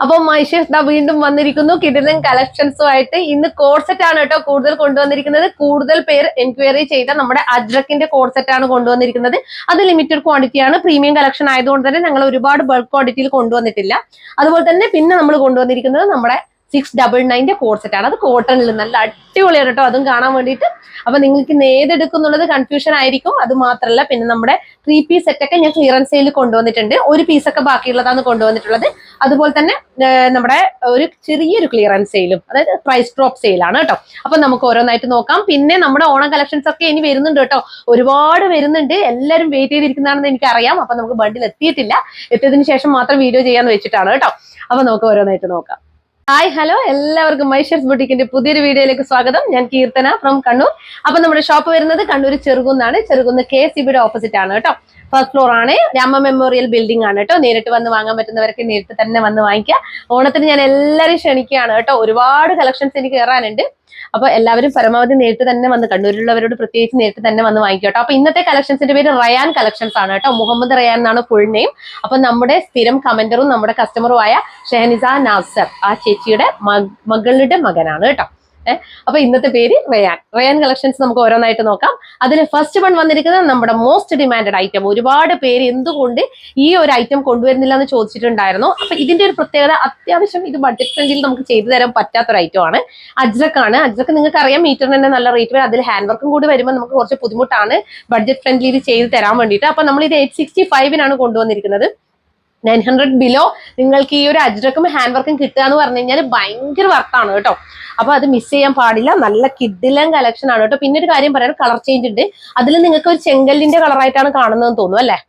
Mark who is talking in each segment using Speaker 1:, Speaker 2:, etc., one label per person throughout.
Speaker 1: അപ്പൊ മൈഷേഷ് വീണ്ടും വന്നിരിക്കുന്നു കിടിലൻ കളക്ഷൻസുമായിട്ട്. ഇന്ന് കോഡ് സെറ്റ് ആണ് കേട്ടോ കൂടുതൽ കൊണ്ടുവന്നിരിക്കുന്നത്. കൂടുതൽ പേര് എൻക്വയറി ചെയ്ത നമ്മുടെ അജ്രക്കിന്റെ കോഡ് സെറ്റ് ആണ് കൊണ്ടുവന്നിരിക്കുന്നത്. അത് ലിമിറ്റഡ് ക്വാണ്ടിറ്റി ആണ്. പ്രീമിയം കളക്ഷൻ ആയതുകൊണ്ട് തന്നെ ഞങ്ങൾ ഒരുപാട് ബൾക്ക് ക്വാണ്ടിറ്റിയിൽ കൊണ്ടുവന്നിട്ടില്ല. അതുപോലെ തന്നെ പിന്നെ നമ്മൾ കൊണ്ടുവന്നിരിക്കുന്നത് നമ്മുടെ 699 കോഡ് സെറ്റ് ആണ്. അത് കോട്ടണിൽ നല്ല അടിപൊളിയാണ് കേട്ടോ, അതും കാണാൻ വേണ്ടിയിട്ട്. അപ്പൊ നിങ്ങൾക്ക് ഏതെടുക്കുന്നുള്ളത് കൺഫ്യൂഷൻ ആയിരിക്കും. അത് മാത്രമല്ല, പിന്നെ നമ്മുടെ 3 പീസ് സെറ്റ് ഒക്കെ ഞാൻ ക്ലിയറൻസ് സെയിൽ കൊണ്ടുവന്നിട്ടുണ്ട്. ഒരു പീസൊക്കെ ബാക്കിയുള്ളതാണ് കൊണ്ടുവന്നിട്ടുള്ളത്. അതുപോലെ തന്നെ നമ്മുടെ ഒരു ചെറിയൊരു ക്ലിയറൻസ് സെയിലും, അതായത് പ്രൈസ് ഡ്രോപ്പ് സെയിലാണ് കേട്ടോ. അപ്പൊ നമുക്ക് ഓരോന്നായിട്ട് നോക്കാം. പിന്നെ നമ്മുടെ ഓണം കളക്ഷൻസ് ഒക്കെ ഇനി വരുന്നുണ്ട് കേട്ടോ, ഒരുപാട് വരുന്നുണ്ട്. എല്ലാവരും വെയിറ്റ് ചെയ്തിരിക്കുന്നതാണെന്ന് എനിക്കറിയാം. അപ്പൊ നമുക്ക് ബണ്ടിൽ എത്തിയിട്ടില്ല, എത്തിയതിനു ശേഷം മാത്രം വീഡിയോ ചെയ്യാന്ന് വെച്ചിട്ടാണ് കേട്ടോ. അപ്പൊ നമുക്ക് ഓരോന്നായിട്ട് നോക്കാം. ഹായ് ഹലോ, എല്ലാവർക്കും മൈഷേഴ്സ് ബുട്ടിക്കിന്റെ പുതിയൊരു വീഡിയോയിലേക്ക് സ്വാഗതം. ഞാൻ കീർത്തന ഫ്രം കണ്ണൂർ. അപ്പൊ നമ്മുടെ ഷോപ്പ് വരുന്നത് കണ്ണൂർ ചെറുകുന്നാണ്. ചെറുകുന്ന് KCBയുടെ ഓപ്പോസിറ്റ് ആണ് കേട്ടോ. ഫസ്റ്റ് ഫ്ലോർ ആണ്. രാമ മെമ്മോറിയൽ ബിൽഡിംഗ് ആണ് കേട്ടോ. നേരിട്ട് വന്ന് വാങ്ങാൻ പറ്റുന്നവർക്ക് നേരിട്ട് തന്നെ വന്ന് വാങ്ങിക്കാം. ഓണത്തിന് ഞാൻ എല്ലാവരും ക്ഷണിക്കുകയാണ് കേട്ടോ. ഒരുപാട് കളക്ഷൻസ് എനിക്ക് കയറാനുണ്ട്. അപ്പൊ എല്ലാവരും പരമാവധി നേരിട്ട് തന്നെ വന്ന്, കണ്ണൂരിലുള്ളവരോട് പ്രത്യേകിച്ച് നേരിട്ട് തന്നെ വന്ന് വാങ്ങിക്കും കേട്ടോ. അപ്പൊ ഇന്നത്തെ കളക്ഷൻസിന്റെ പേര് റയാൻ കളക്ഷൻസ് ആണ് കേട്ടോ. മുഹമ്മദ് റയാൻ എന്നാണ് ഫുൾ നെയിം. അപ്പൊ നമ്മുടെ സ്ഥിരം കമന്ററും നമ്മുടെ കസ്റ്റമറുമായ ഷെഹനിസ നാസർ, ആ ചേച്ചിയുടെ മകളുടെ മകനാണ് കേട്ടോ. അപ്പൊ ഇന്നത്തെ പേര് റയാൻ കളക്ഷൻസ്. നമുക്ക് ഓരോന്നായിട്ട് നോക്കാം. അതിൽ ഫസ്റ്റ് വൺ വന്നിരിക്കുന്നത് നമ്മുടെ മോസ്റ്റ് ഡിമാൻഡഡ് ഐറ്റം. ഒരുപാട് പേര് എന്തുകൊണ്ട് ഈ ഒരു ഐറ്റം കൊണ്ടുവരുന്നില്ല എന്ന് ചോദിച്ചിട്ടുണ്ടായിരുന്നു. അപ്പൊ ഇതിന്റെ ഒരു പ്രത്യേകത, അത്യാവശ്യം ഇത് ബഡ്ജറ്റ് ഫ്രണ്ട്ലിയിൽ നമുക്ക് ചെയ്തു തരാൻ പറ്റാത്തൊരു ഐറ്റം ആണ്. അജ്രക്കാണ്. അജ്രക്ക് നിങ്ങൾക്ക് അറിയാം, മീറ്ററിന് തന്നെ നല്ല റേറ്റ് വരും. അതിൽ ഹാൻഡ് വർക്കും കൂടി വരുമ്പോൾ നമുക്ക് കുറച്ച് ബുദ്ധിമുട്ടാണ് ബഡ്ജറ്റ് ഫ്രണ്ട്ലിയിൽ ചെയ്ത് തരാൻ വേണ്ടിയിട്ട്. അപ്പൊ നമ്മൾ ഇത് 865 കൊണ്ടുവന്നിരിക്കുന്നത്. 900 ബിലോ നിങ്ങൾക്ക് ഈ ഒരു അജ്രക്കും ഹാൻഡ് വർക്കും കിട്ടുക എന്ന് പറഞ്ഞു കഴിഞ്ഞാൽ ഭയങ്കര വർത്താണ് കേട്ടോ. അപ്പൊ അത് മിസ് ചെയ്യാൻ പാടില്ല. നല്ല കിഡിലൻ കളക്ഷൻ ആണ് കേട്ടോ. പിന്നെ ഒരു കാര്യം പറയാൻ, കളർ ചേഞ്ച് ഉണ്ട്. അതിൽ നിങ്ങൾക്ക് ഒരു ചെങ്കല്ലിന്റെ കളറായിട്ടാണ് കാണുന്നതെന്ന് തോന്നുന്നു അല്ലെ?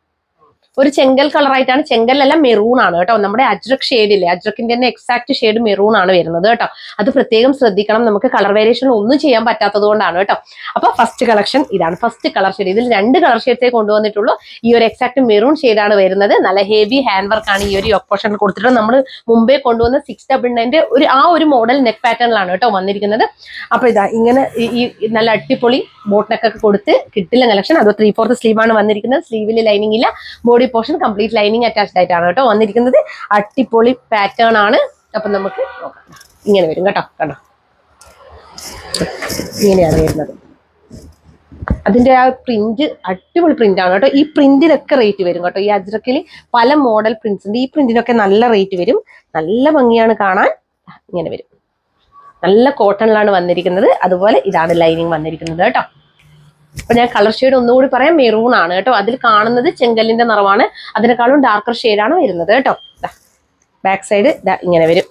Speaker 1: ഒരു ചെങ്കൽ കളറായിട്ടാണ്. ചെങ്കലല്ല, മെറൂൺ ആണ് കേട്ടോ. നമ്മുടെ അജ്രക് ഷെയ്ഡ് ഇല്ലേ, അജ്രക്കിന്റെ തന്നെ എക്സാക്ട് ഷെയ്ഡ് മെറൂൺ ആണ് വരുന്നത് കേട്ടോ. അത് പ്രത്യേകം ശ്രദ്ധിക്കണം. നമുക്ക് കളർ വേരിയേഷൻ ഒന്നും ചെയ്യാൻ പറ്റാത്തത് കൊണ്ടാണ് കേട്ടോ. അപ്പൊ ഫസ്റ്റ് കളക്ഷൻ ഇതാണ്, ഫസ്റ്റ് കളർ ഷെയ്ഡ്. ഇതിൽ 2 കളർ ഷെയ്ഡ്സേ കൊണ്ടുവന്നിട്ടുള്ളൂ. ഈ ഒരു എക്സാക്ട് മെറൂൺ ഷെയ്ഡാണ് വരുന്നത്. നല്ല ഹെവി ഹാൻഡ് വർക്ക് ആണ് ഈ ഒരു യോക്ക് പോർഷൻ കൊടുത്തിട്ട്. നമ്മൾ മുമ്പേ കൊണ്ടുവന്ന 699 ഒരു മോഡൽ നെക്ക് പാറ്റേണിലാണ് കേട്ടോ വന്നിരിക്കുന്നത്. അപ്പൊ ഇതാ ഇങ്ങനെ ഈ നല്ല അടിപൊളി ബോട്ട് നെക്ക് കൊടുത്ത് കിട്ടില്ല കളക്ഷൻ. അത് 3/4 സ്ലീവ് ആണ് വന്നിരിക്കുന്നത്. സ്ലീവിൽ ലൈനിങ് ഇല്ല. Body portion complete lining attached ആയിട്ടാണ് കേട്ടോ വന്നിരിക്കുന്നത്. അടിപൊളി പാറ്റേൺ ആണ്. അപ്പൊ നമുക്ക് നോക്കാം. ഇങ്ങനെ വരും കേട്ടോ. കണ്ടോ, ഇങ്ങനെയാണ് വരുന്നത്. അതിന്റെ ആ പ്രിന്റ് അടിപൊളി പ്രിന്റ് ആണ് കേട്ടോ. ഈ പ്രിന്റിനൊക്കെ റേറ്റ് വരും കേട്ടോ. ഈ അജ്രക്കിൽ പല മോഡൽ പ്രിന്റ്സ് ഉണ്ട്. ഈ പ്രിന്റിനൊക്കെ നല്ല റേറ്റ് വരും. നല്ല ഭംഗിയാണ് കാണാൻ. ഇങ്ങനെ വരും. നല്ല കോട്ടണിലാണ് വന്നിരിക്കുന്നത്. അതുപോലെ ഇതാണ് ലൈനിങ് വന്നിരിക്കുന്നത് കേട്ടോ. അപ്പൊ ഞാൻ കളർ ഷെയ്ഡ് ഒന്നുകൂടി പറയാം. മെറൂൺ ആണ് കേട്ടോ. അതിൽ കാണുന്നത് ചെങ്കല്ലിന്റെ നിറമാണ്. അതിനേക്കാളും ഡാർക്കർ ഷെയ്ഡാണ് വരുന്നത് കേട്ടോ. ബാക്ക് സൈഡ് ഇങ്ങനെ വരും.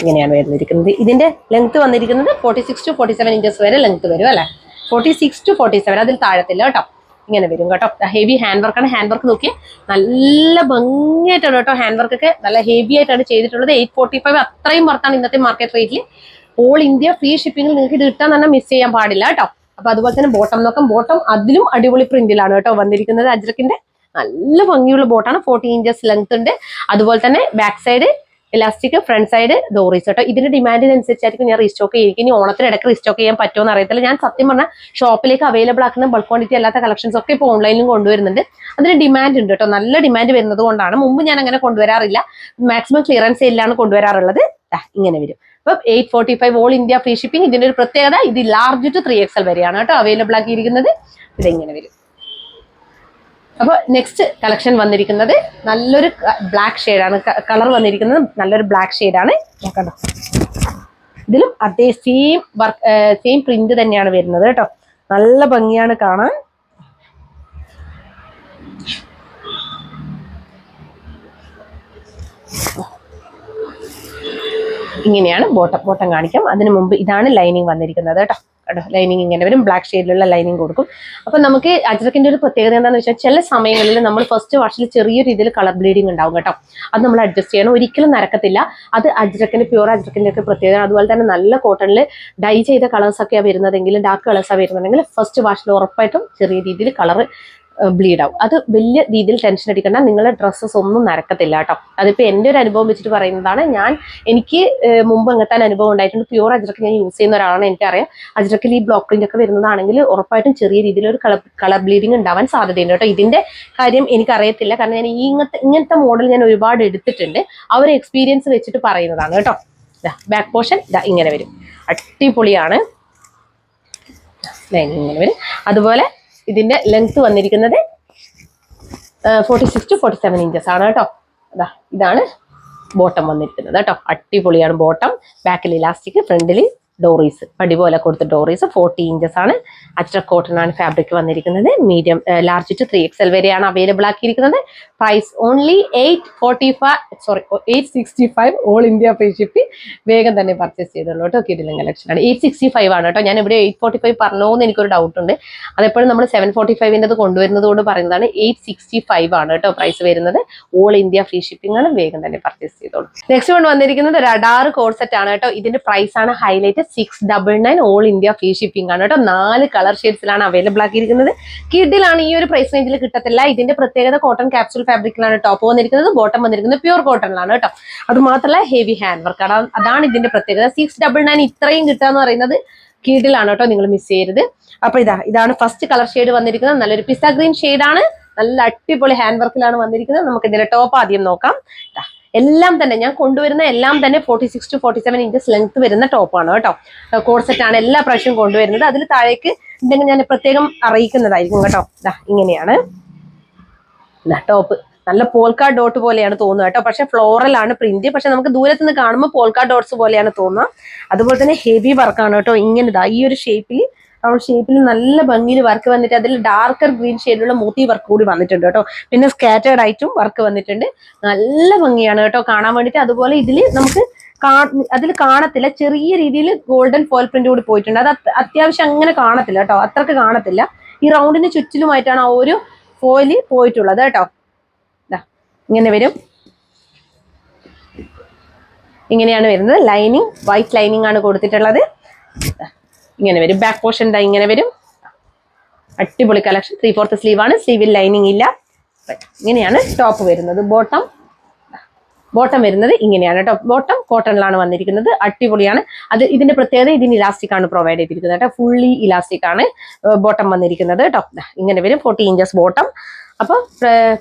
Speaker 1: ഇങ്ങനെയാണ് വരുന്നിരിക്കുന്നത്. ഇതിന്റെ ലെങ്ത് വന്നിരിക്കുന്നത് 46 to 47 ഇഞ്ചസ് വരെ ലെങ്ത് വരും അല്ലെ. 46 to 47, അതിൽ താഴത്തില്ല കേട്ടോ. ഇങ്ങനെ വരും കേട്ടോ. ഹെവി ഹാൻഡ് വർക്കാണ്. ഹാൻഡ് വർക്ക് നോക്കി നല്ല ഭംഗിയായിട്ടാണ് കേട്ടോ. ഹാൻഡ് വർക്ക് ഒക്കെ നല്ല ഹെവി ആയിട്ടാണ് ചെയ്തിട്ടുള്ളത്. 845 അത്രയും വർത്താണ് ഇന്നത്തെ മാർക്കറ്റ് റേറ്റിൽ. ഓൾ ഇന്ത്യ ഫ്രീ ഷിപ്പിംഗിൽ നിങ്ങൾക്ക് ഇത് കിട്ടാൻ തന്നെ മിസ് ചെയ്യാൻ പാടില്ല കേട്ടോ. അപ്പൊ അതുപോലെ തന്നെ ബോട്ടം നോക്കാം. ബോട്ടം അതിലും അടിപൊളി പ്രിന്റിലാണ് കേട്ടോ വന്നിരിക്കുന്നത്. അജ്രക്കിന്റെ നല്ല ഭംഗിയുള്ള ബോട്ടാണ്. 40 ഇഞ്ചസ് ലെങ്ത് ഉണ്ട്. അതുപോലെ തന്നെ back side elastic, front side ഡോറീസ് കേട്ടോ. ഇതിന്റെ ഡിമാൻഡിനനുസരിച്ചായിരിക്കും ഞാൻ റീസ്റ്റോക്ക് ചെയ്യും. ഇനി ഓണത്തിനിടയ്ക്ക് റീസ്റ്റോക്ക് ചെയ്യാൻ പറ്റുമോ എന്ന് അറിയത്തില്ല. ഞാൻ സത്യം പറഞ്ഞാൽ ഷോപ്പിലേക്ക് അവൈലബിൾ ആക്കുന്ന ബൾക്ക് ക്വാണ്ടിറ്റി അല്ലാത്ത കളക്ഷൻസ് ഒക്കെ ഇപ്പോൾ ഓൺലൈനിലും കൊണ്ടുവരുന്നുണ്ട്. അതിന് ഡിമാൻഡ് ഉണ്ട് കേട്ടോ. നല്ല ഡിമാൻഡ് വരുന്നത് കൊണ്ടാണ്. മുമ്പ് ഞാൻ അങ്ങനെ കൊണ്ടുവരാറില്ല. Maximum clearance സെയിലാണ് കൊണ്ടുവരാറുള്ളത്. ഇങ്ങനെ വരും. അപ്പൊ 845 ഓൾ ഇന്ത്യ ഫ്രീ ഷിപ്പിംഗ്. ഇതിന്റെ ഒരു പ്രത്യേകത, ഇത് ലാർജ് ടു 3XL വരെയാണ് കേട്ടോ അവൈലബിൾ ആക്കിയിരിക്കുന്നത്. ഇതെങ്ങനെ വരും. അപ്പൊ നെക്സ്റ്റ് കളക്ഷൻ വന്നിരിക്കുന്നത് നല്ലൊരു ബ്ലാക്ക് ഷെയ്ഡാണ്. കളർ വന്നിരിക്കുന്നത് നല്ലൊരു ബ്ലാക്ക് ഷെയ്ഡാണ്. കണ്ടോ, ഇതിലും അതേ സെയിം പ്രിന്റ് തന്നെയാണ് വരുന്നത് കേട്ടോ. നല്ല ഭംഗിയാണ് കാണാൻ. ഇങ്ങനെയാണ് ബോട്ടം കാണിക്കാം. അതിനു മുമ്പ് ഇതാണ് ലൈനിങ് വന്നിരിക്കുന്നത് കേട്ടോ. ലൈനിങ് ഇങ്ങനെ വരും. ബ്ലാക്ക് ഷെയ്ഡിലുള്ള ലൈനിങ് കൊടുക്കും. അപ്പൊ നമുക്ക് അജ്രക്കിന്റെ ഒരു പ്രത്യേകത എന്താണെന്ന് വെച്ചാൽ, ചില സമയങ്ങളിൽ നമ്മൾ ഫസ്റ്റ് വാഷിൽ ചെറിയ രീതിയിൽ കളർ ബ്ലീഡിങ് ഉണ്ടാവും കേട്ടോ. അത് നമ്മൾ അഡ്ജസ്റ്റ് ചെയ്യണം. ഒരിക്കലും നരക്കത്തില്ല. അത് അജ്രക്കിന്റെ പ്യൂർ അജ്രക്കിന്റെ ഒക്കെ പ്രത്യേകത. അതുപോലെ തന്നെ നല്ല കോട്ടണിൽ ഡൈ ചെയ്ത കളേഴ്സ് ഒക്കെയാണ് വരുന്നതെങ്കിൽ, ഡാർക്ക് കളേഴ്സാണ് വരുന്നുണ്ടെങ്കിൽ ഫസ്റ്റ് വാഷിൽ ഉറപ്പായിട്ടും ചെറിയ രീതിയിൽ കളർ ബ്ലീഡ് ആവും. അത് വലിയ രീതിയിൽ ടെൻഷൻ അടിക്കേണ്ട, നിങ്ങളുടെ ഡ്രസ്സസ് ഒന്നും നരക്കത്തില്ല കേട്ടോ. അതിപ്പോൾ എൻ്റെ ഒരു അനുഭവം വെച്ചിട്ട് പറയുന്നതാണ്. എനിക്ക് മുമ്പ് അങ്ങനത്തെ അനുഭവം ഉണ്ടായിട്ടുണ്ട്. പ്യൂർ അജ്രക്ക് ഞാൻ യൂസ് ചെയ്യുന്ന ഒരാളാണ്, എനിക്കറിയാം. അജ്രക്കിൽ ഈ ബ്ലോക്ക് പ്രിന്റ് ഒക്കെ വരുന്നതാണെങ്കിൽ ഉറപ്പായിട്ടും ചെറിയ രീതിയിൽ ഒരു കളർ ബ്ലീഡിങ് ഉണ്ടാവാൻ സാധ്യതയുണ്ട് കേട്ടോ. ഇതിന്റെ കാര്യം എനിക്കറിയത്തില്ല, കാരണം ഞാൻ ഇങ്ങനത്തെ മോഡൽ ഞാൻ ഒരുപാട് എടുത്തിട്ടുണ്ട്. ആ ഒരു എക്സ്പീരിയൻസ് വെച്ചിട്ട് പറയുന്നതാണ് കേട്ടോ. ബാക്ക് പോർഷൻ ഇങ്ങനെ വരും, അടിപൊളിയാണ്. ഇങ്ങനെ വരും. അതുപോലെ ഇതിന്റെ ലെങ്ത് വന്നിരിക്കുന്നത് 46 to 47 ഇഞ്ചസ് ആണ് കേട്ടോ. ഇതാണ് ബോട്ടം വന്നിരിക്കുന്നത് കേട്ടോ. അടിപൊളിയാണ് ബോട്ടം. ബാക്കിൽ ഇലാസ്റ്റിക്, ഫ്രണ്ടിൽ ഡോറീസ്, പടി പോലെ കൊടുത്ത ഡോറീസ്. 40 ഇഞ്ചസ് ആണ്. അജ്രക് കോട്ടൺ ആണ് ഫാബ്രിക് വന്നിരിക്കുന്നത്. മീഡിയം ലാർജ് ടു 3XL വരെയാണ് അവൈലബിൾ ആക്കിയിരിക്കുന്നത്. Price only 865 all India free shipping. വേഗം തന്നെ പർച്ചേസ് ചെയ്തോളൂ കേട്ടോ. കിടിലൻ കളക്ഷൻ ആണ്. 865 ആണ് കേട്ടോ. ഞാൻ ഇവിടെ 845 പറഞ്ഞോന്ന് എനിക്കൊരു ഡൗട്ട് ഉണ്ട്. അതെപ്പോഴും നമ്മൾ 745 കൊണ്ടുവരുന്നത് കൊണ്ട് പറയുന്നതാണ്. 865 ആണ് കേട്ടോ പ്രൈസ് വരുന്നത്. ഓൾ ഇന്ത്യ ഫ്രീ ഷിപ്പിംഗ് ആണ്. വേഗം തന്നെ പർച്ചേസ് ചെയ്തോളൂ. നെക്സ്റ്റ് കൊണ്ട് വന്നിരിക്കുന്നത് ഒരു അഡാറ് കോഡ് സെറ്റ് ആണ് കേട്ടോ. ഇതിന്റെ പ്രൈസ് ആണ് highlight. 699 all India free shipping ആണ് കേട്ടോ. 4 കളർ ഷെയ്ഡ്സിലാണ് അവൈലബിൾ ആക്കിയിരിക്കുന്നത്. കിഡിലാണ്. ഈ ഒരു പ്രൈസ് റേഞ്ചിൽ കിട്ടത്തില്ല. ഇതിന്റെ പ്രത്യേകത കോട്ടൺ ക്യാപ്സൂൾ ഫാബ്രിക്കിലാണ് ടോപ്പ് വന്നിരിക്കുന്നത്. ബോട്ടം വന്നിരിക്കുന്നത് പ്യൂർ കോട്ടണിലാണ് കേട്ടോ. അത് മാത്രമല്ല ഹെവി ഹാൻഡ് വർക്ക് ആണ്. അതാണ് ഇതിന്റെ പ്രത്യേകത. 699 ഇത്രയും കിട്ടുക എന്ന് പറയുന്നത് കിഡിലാണ് കേട്ടോ. നിങ്ങൾ മിസ് ചെയ്യരുത്. അപ്പൊ ഇതാണ് ഫസ്റ്റ് കളർ ഷെയ്ഡ് വന്നിരിക്കുന്നത്. നല്ലൊരു പിസ്ത ഗ്രീൻ ഷെയ്ഡാണ്. നല്ല അടിപൊളി ഹാൻഡ് വർക്കിലാണ് വന്നിരിക്കുന്നത്. നമുക്ക് ഇതിന്റെ ടോപ്പ് ആദ്യം നോക്കാം. എല്ലാം തന്നെ ഞാൻ കൊണ്ടുവരുന്ന എല്ലാം തന്നെ 46 to 47 ഇഞ്ചസ് ലെങ്ത് വരുന്ന ടോപ്പാണ് കേട്ടോ. കോഡ് സെറ്റ് ആണ് എല്ലാ പ്രാവശ്യവും കൊണ്ടുവരുന്നത്. അതിൽ താഴേക്ക് ഉണ്ടെങ്കിൽ ഞാൻ പ്രത്യേകം അറിയിക്കുന്നതായിരിക്കും കേട്ടോ. ഇങ്ങനെയാണ് ടോപ്പ്. നല്ല പോൾക്കാ ഡോട്ട് പോലെയാണ് തോന്നുക കേട്ടോ. പക്ഷെ ഫ്ലോറൽ ആണ് പ്രിന്റ്. പക്ഷെ നമുക്ക് ദൂരത്ത് നിന്ന് കാണുമ്പോൾ പോൾക്കാ ഡോട്ട്സ് പോലെയാണ് തോന്നുക. അതുപോലെ തന്നെ ഹെവി വർക്കാണ് കേട്ടോ. ഇങ്ങനെ ഈ ഒരു ഷേപ്പിൽ നല്ല ഭംഗിയിൽ വർക്ക് വന്നിട്ട് അതിൽ ഡാർക്കർ ഗ്രീൻ ഷെയ്ഡിലുള്ള മോത്തി വർക്ക് കൂടി വന്നിട്ടുണ്ട് കേട്ടോ. പിന്നെ സ്കാറ്റേർഡ് ആയിട്ടും വർക്ക് വന്നിട്ടുണ്ട്. നല്ല ഭംഗിയാണ് കേട്ടോ കാണാൻ വേണ്ടിയിട്ട്. അതുപോലെ അതിൽ കാണത്തില്ല, ചെറിയ രീതിയിൽ ഗോൾഡൻ ഫോയിൽ പ്രിന്റ് കൂടി പോയിട്ടുണ്ട്. അത് അത്യാവശ്യം അങ്ങനെ കാണത്തില്ല കേട്ടോ, അത്രക്ക് കാണത്തില്ല. ഈ റൗണ്ടിന് ചുറ്റിലുമായിട്ടാണ് ആ ഒരു ഫോയില് പോയിട്ടുള്ളത് കേട്ടോ. ഇങ്ങനെ വരും. ഇങ്ങനെയാണ് വരുന്നത്. ലൈനിങ് വൈറ്റ് ലൈനിങ് ആണ് കൊടുത്തിട്ടുള്ളത്. ഇങ്ങനെ വരും. ബാക്ക് പോർഷൻ ഇങ്ങനെ വരും. അടിപൊളി കളക്ഷൻ. 3/4 സ്ലീവ് ആണ്. സ്ലീവിൽ ലൈനിങ് ഇല്ല. ഇങ്ങനെയാണ് ടോപ്പ് വരുന്നത്. ബോട്ടം വരുന്നത് ഇങ്ങനെയാണ് കേട്ടോ. ബോട്ടം കോട്ടണിലാണ് വന്നിരിക്കുന്നത്. അടിപൊളിയാണ്. ഇതിന്റെ പ്രത്യേകത ഇതിന് ഇലാസ്റ്റിക് ആണ് പ്രൊവൈഡ് ചെയ്തിരിക്കുന്നത് കേട്ടോ. ഫുള്ളി ഇലാസ്റ്റിക് ആണ് ബോട്ടം വന്നിരിക്കുന്നത് കേട്ടോ. ഇങ്ങനെ വരും. 40 ഇഞ്ചസ് ബോട്ടം. അപ്പോൾ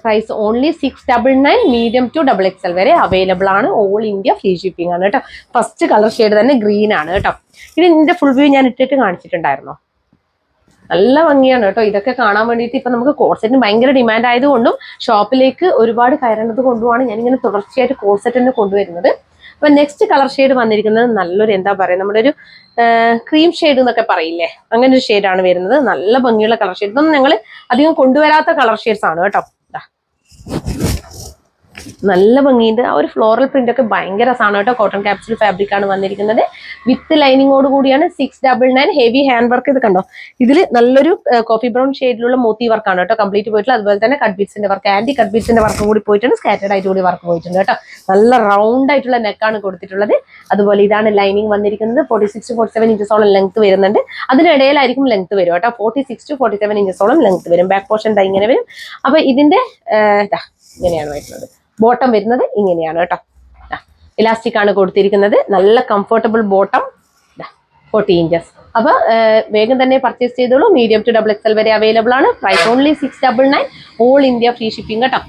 Speaker 1: price only 699. Medium to XXL വരെ അവൈലബിൾ ആണ്. ഓൾ ഇന്ത്യ ഫ്രീ ഷിപ്പിംഗ് ആണ് കേട്ടോ. ഫസ്റ്റ് കളർ ഷെയ്ഡ് തന്നെ ഗ്രീൻ ആണ് കേട്ടോ. ഇതിന്റെ ഫുൾ വ്യൂ ഞാൻ ഇട്ടിട്ട് കാണിച്ചിട്ടുണ്ടായിരുന്നോ? നല്ല ഭംഗിയാണ് കേട്ടോ. ഇതൊക്കെ കാണാൻ വേണ്ടിയിട്ട് ഇപ്പൊ നമുക്ക് കോർസെറ്റിന് ഭയങ്കര ഡിമാൻഡ് ആയതുകൊണ്ടും ഷോപ്പിലേക്ക് ഒരുപാട് കയറേണ്ടത് കൊണ്ടുമാണ് ഞാനിങ്ങനെ തുടർച്ചയായിട്ട് കോർസെറ്റ് തന്നെ കൊണ്ടുവരുന്നത്. അപ്പൊ നെക്സ്റ്റ് കളർ ഷെയ്ഡ് വന്നിരിക്കുന്നത് നല്ലൊരു എന്താ പറയുക, നമ്മുടെ ഒരു ക്രീം ഷെയ്ഡ് എന്നൊക്കെ പറയില്ലേ, അങ്ങനെ ഒരു ഷെയ്ഡാണ് വരുന്നത്. നല്ല ഭംഗിയുള്ള കളർ ഷെയ്ഡ്. ഇതൊന്നും ഞങ്ങൾ അധികം കൊണ്ടുവരാത്ത കളർ ഷെയ്ഡ്സ് ആണ് കേട്ടോ. നല്ല ഭംഗിയുണ്ട്. ആ ഒരു ഫ്ലോറൽ പ്രിന്റ് ഒക്കെ ഭയങ്കര രസമാണ് കേട്ടോ. കോട്ടൺ ക്യാപ്സൂൾ ഫാബ്രിക് ആണ് വന്നിരിക്കുന്നത്. വിത്ത് ലൈനിങ്ങോട് കൂടിയാണ്. 699. Heavy hand work. ഇത് കണ്ടോ, ഇതിൽ നല്ലൊരു കോഫി ബ്രൗൺ ഷെയ്ഡിലുള്ള മോത്തി വർക്കാണ് കേട്ടോ കംപ്ലീറ്റ് പോയിട്ടുള്ളത്. അതുപോലെ തന്നെ കട്ട് ബീഡ്സിന്റെ വർക്ക്, ആന്റി കട്ട് ബീഡ്സിന്റെ വർക്ക് കൂടി പോയിട്ടുണ്ട്. സ്കാറ്റേഡ് ആയിട്ട് കൂടി വർക്ക് പോയിട്ടുണ്ട് കേട്ടോ. നല്ല റൗണ്ട് ആയിട്ടുള്ള നെക്കാണ് കൊടുത്തിട്ടുള്ളത്. അതുപോലെ ഇതാണ് ലൈനിങ് വന്നിരിക്കുന്നത്. 46 to 47 ഇഞ്ചസോളം ലെങ്ത് വരുന്നുണ്ട്. അതിനിടയിലായിരിക്കും ലെങ്ത് വരും കേട്ടോ. 46 to 47 ഇഞ്ചസോളം ലെങ്ത് വരും. ബാക്ക് പോർഷൻ ഇങ്ങനെ വരും. അപ്പൊ ഇതിന്റെ ഇങ്ങനെയാണ് വരുന്നത്. ബോട്ടം വരുന്നത് ഇങ്ങനെയാണ് കേട്ടോ. ഇലാസ്റ്റിക് ആണ് കൊടുത്തിരിക്കുന്നത്. നല്ല കംഫർട്ടബിൾ ബോട്ടം. 40 ഇഞ്ചസ്. അപ്പൊ വേഗം തന്നെ പർച്ചേസ് ചെയ്തോളൂ. മീഡിയം ടു XXL വരെ അവൈലബിൾ ആണ്. Price only 699. All India free shipping കേട്ടോ.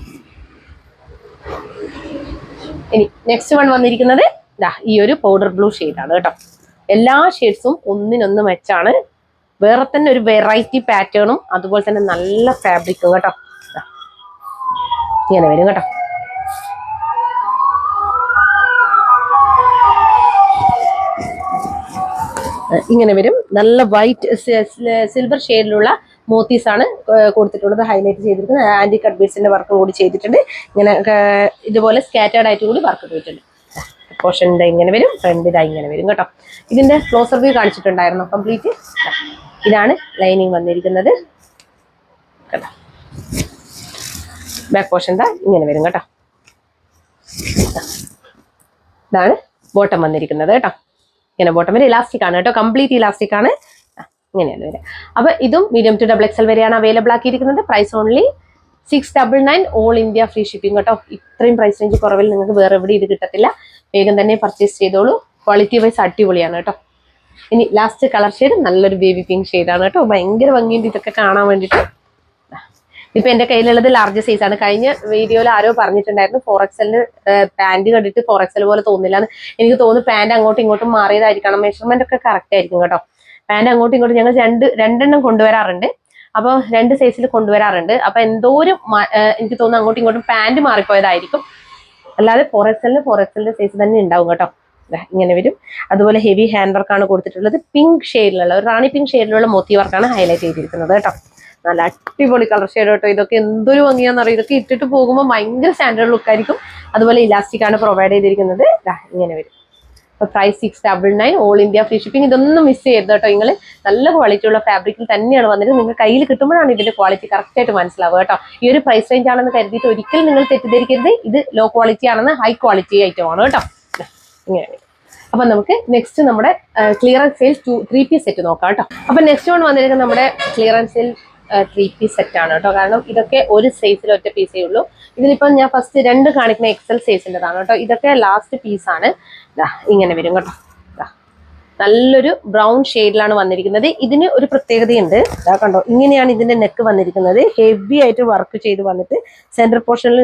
Speaker 1: ഇനി നെക്സ്റ്റ് വൺ വന്നിരിക്കുന്നത് ഈ ഒരു പൗഡർ ബ്ലൂ ഷെയ്ഡാണ് കേട്ടോ. എല്ലാ ഷെയ്ഡ്സും ഒന്നിനൊന്ന് മെച്ചാണ്. വേറെ തന്നെ ഒരു വെറൈറ്റി പാറ്റേണും അതുപോലെ തന്നെ നല്ല ഫാബ്രിക്കും കേട്ടോ. ഇങ്ങനെ വരും കേട്ടോ. ഇങ്ങനെ വരും. നല്ല വൈറ്റ് സിൽവർ ഷെയ്ഡിലുള്ള മോത്തീസ് ആണ് കൊടുത്തിട്ടുള്ളത്, ഹൈലൈറ്റ് ചെയ്തിരിക്കുന്നത്. ആന്റി കട്ട് ബീഡ്സിന്റെ വർക്ക് കൂടി ചെയ്തിട്ടുണ്ട്. ഇങ്ങനെ ഇതുപോലെ സ്കാറ്റേർഡ് ആയിട്ട് കൂടി വർക്ക് പോയിട്ടുണ്ട്. പോർഷൻ ഇങ്ങനെ വരും. ഫ്രണ്ട് ഇങ്ങനെ വരും കേട്ടോ. ഇതിന്റെ ക്ലോസർ വ്യൂ കാണിച്ചിട്ടുണ്ടായിരുന്നു കംപ്ലീറ്റ്. ഇതാണ് ലൈനിങ് വന്നിരിക്കുന്നത് കേട്ടോ. ബാക്ക് പോർഷൻ ഇങ്ങനെ വരും കേട്ടോ. ഇതാണ് ബോട്ടം വന്നിരിക്കുന്നത് കേട്ടോ. ഇങ്ങനെ ബോട്ടം വരെ ഇലാസ്റ്റിക് ആണ് കേട്ടോ. കംപ്ലീറ്റ് ഇലാസ്റ്റിക് ആണ്. ഇങ്ങനെയാണ് വരിക. അപ്പൊ ഇതും മീഡിയം ടു ഡബിൾ എക്സൽ വരെയാണ് അവൈലബിൾ ആക്കിയിരിക്കുന്നത്. Price only 699, all India free shipping കേട്ടോ. ഇത്രയും പ്രൈസ് റേഞ്ച് കുറവിൽ നിങ്ങൾക്ക് വേറെ എവിടെ ഇത് കിട്ടത്തില്ല. വേഗം തന്നെ പർച്ചേസ് ചെയ്തോളൂ. ക്വാളിറ്റി വൈസ് അടിപൊളിയാണ് കേട്ടോ. ഇനി ലാസ്റ്റ് കളർ ഷെയ്ഡ് നല്ലൊരു ബേബി പിങ്ക് ഷെയ്ഡാണ് കേട്ടോ. ഭയങ്കര ഭംഗിയുണ്ട് ഇതൊക്കെ കാണാൻ വേണ്ടിയിട്ട്. ഇപ്പൊ എന്റെ കയ്യിലുള്ളത് ലാർജ് സൈസ് ആണ്. കഴിഞ്ഞ വീഡിയോയിൽ ആരോ പറഞ്ഞിട്ടുണ്ടായിരുന്നു 4XL പാന്റ് കണ്ടിട്ട് 4XL പോലെ തോന്നില്ല എന്ന്. എനിക്ക് തോന്നുന്നു പാന്റ് അങ്ങോട്ടും ഇങ്ങോട്ടും മാറിയതായിരിക്കണം. മെഷർമെന്റ് ഒക്കെ കറക്റ്റ് ആയിരിക്കും കേട്ടോ. പാന്റ് അങ്ങോട്ടും ഇങ്ങോട്ടും ഞങ്ങൾ രണ്ടെണ്ണം കൊണ്ടുവരാറുണ്ട്. അപ്പൊ 2 സൈസിൽ കൊണ്ടുവരാറുണ്ട്. അപ്പൊ എന്തോരം എനിക്ക് തോന്നുന്നു അങ്ങോട്ടും ഇങ്ങോട്ടും പാന്റ് മാറിപ്പോയതായിരിക്കും. അല്ലാതെ 4XL സൈസ് തന്നെ ഉണ്ടാവും കേട്ടോ. ഇങ്ങനെ വരും. അതുപോലെ ഹെവി ഹാൻഡ് വർക്കാണ് കൊടുത്തിട്ടുള്ളത്. പിങ്ക് ഷെയ്ഡിലുള്ള ഒരു റാണി പിങ്ക് ഷെയ്ഡിലുള്ള മോത്തി വർക്കാണ് ഹൈലൈറ്റ് ചെയ്തിരിക്കുന്നത് കേട്ടോ. നല്ല അടിപൊളി കളർ ഷെയ്ഡ് കേട്ടോ. ഇതൊക്കെ എന്തൊരു ഭംഗിയാണെന്നറിയാം. ഇതൊക്കെ ഇട്ടിട്ട് പോകുമ്പോൾ ഭയങ്കര സ്റ്റാൻഡേർഡ് ലുക്ക് ആയിരിക്കും. അതുപോലെ ഇലാസ്റ്റിക് ആണ് പ്രൊവൈഡ് ചെയ്തിരിക്കുന്നത്. ഇങ്ങനെ വരും. അപ്പൊ price 699, all India free shipping. ഇതൊന്നും മിസ് ചെയ്യരുത് കേട്ടോ. നിങ്ങൾ നല്ല ക്വാളിറ്റി ഉള്ള ഫാബ്രിക്കിൽ തന്നെയാണ് വന്നിട്ട് നിങ്ങൾ കയ്യിൽ കിട്ടുമ്പോഴാണ് ഇതിന്റെ ക്വാളിറ്റി കറക്റ്റ് ആയിട്ട് മനസ്സിലാവുക കേട്ടോ. ഈ ഒരു പ്രൈസ് റേഞ്ച് ആണെന്ന് കരുതിയിട്ട് ഒരിക്കലും നിങ്ങൾ തെറ്റിദ്ധരിക്കരുത്. ഇത് ലോ ക്വാളിറ്റി ആണെന്ന്, ഹൈ ക്വാളിറ്റി ഐറ്റം ആണ് കേട്ടോ. ഇങ്ങനെ. അപ്പൊ നമുക്ക് നെക്സ്റ്റ് നമ്മുടെ ക്ലിയറൻസ് സെയിൽ 3 പീസ് സെറ്റ് നോക്കാം കേട്ടോ. അപ്പൊ നെക്സ്റ്റ് വൺ വന്നിരിക്കുന്നത് നമ്മുടെ ക്ലിയറൻസ് സെയിൽ 3 പീസ് സെറ്റ് ആണ് കേട്ടോ. കാരണം ഇതൊക്കെ ഒരു സൈസിൽ ഒറ്റ പീസേ ഉള്ളൂ. ഇതിലിപ്പം ഞാൻ ഫസ്റ്റ് 2 കാണിക്കുന്ന എക്സൽ സൈസിൻ്റെതാണ് കേട്ടോ. ഇതൊക്കെ ലാസ്റ്റ് പീസാണ്. ഇങ്ങനെ വരും കേട്ടോ. നല്ലൊരു ബ്രൗൺ ഷെയ്ഡിലാണ് വന്നിരിക്കുന്നത്. ഇതിന് ഒരു പ്രത്യേകതയുണ്ട്. കണ്ടോ, ഇങ്ങനെയാണ് ഇതിന്റെ നെക്ക് വന്നിരിക്കുന്നത്. ഹെവി ആയിട്ട് വർക്ക് ചെയ്ത് വന്നിട്ട് സെന്റർ പോർഷനിൽ